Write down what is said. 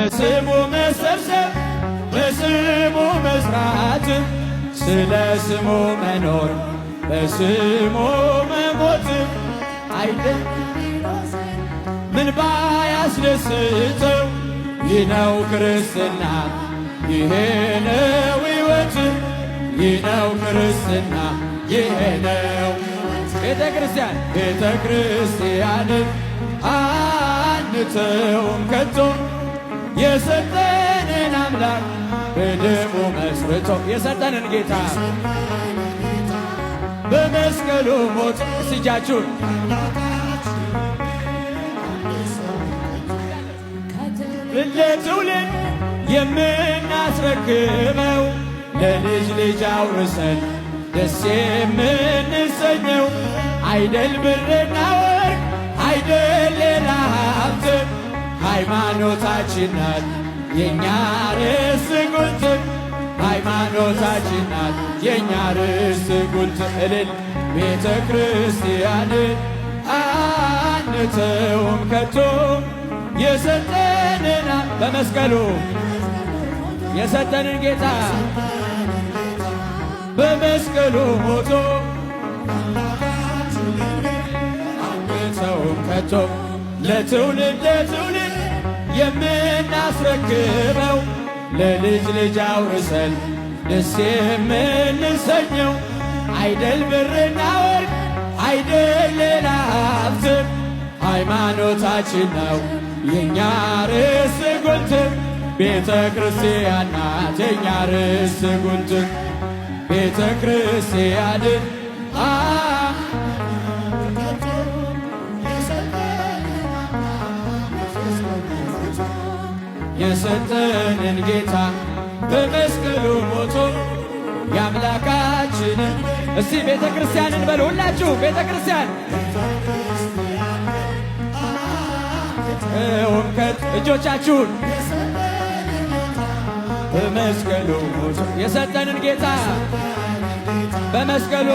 በስሙ መሰብሰብ በስሙ መስራት ስለ ስሙ መኖር በስሙ መሞት አይደል ምን ባያስደስተው ይህ ነው ክርስትና ይሄ ነው ሕይወት ይህ ነው ክርስትና ይሄ ነው ቤተ ክርስቲያንን አንተውም ከቶ የሰጠንን አምላክ በደሙ መስርቶ የሰጠንን ጌታ በመስቀሉ ሞት እጃችሁን ለትውልድ የምናስረክበው ለልጅ ልጅ አውርሰን ደስ የምንሰኘው አይደል ብርና ወርቅ አይደል ሌላ ሀብት ሃይማኖታችን ናት የእኛ ርስት ጉልት ሃይማኖታችን ናት የእኛ ርስት ጉልት እልል ቤተ ክርስቲያንን አንተውም ከቶ የሰጠንን በመስቀሉ የሰጠንን ጌታ በመስቀሉ ሞቶ አንተውም ከቶ ለትውልድ የምናስረክበው ለልጅ ልጅ አውርሰን ደስ የምንሰኘው አይደል ብርና ወርቅ አይደል ሌላ ሀብት ሃይማኖታችን ነው የእኛ ርስት ጉልት ቤተ ክርስቲያን ናት የእኛ ርስት ጉልት ቤተ ክርስቲያንን የሰጠንን ጌታ በመስቀሉ ሞቶ የአምላካችንን እስቲ ቤተ ክርስቲያንን በሉ ሁላችሁ ቤተ ክርስቲያን እጆቻችሁን በመስቀሉ ሞቶ የሰጠንን ጌታ በመስቀሉ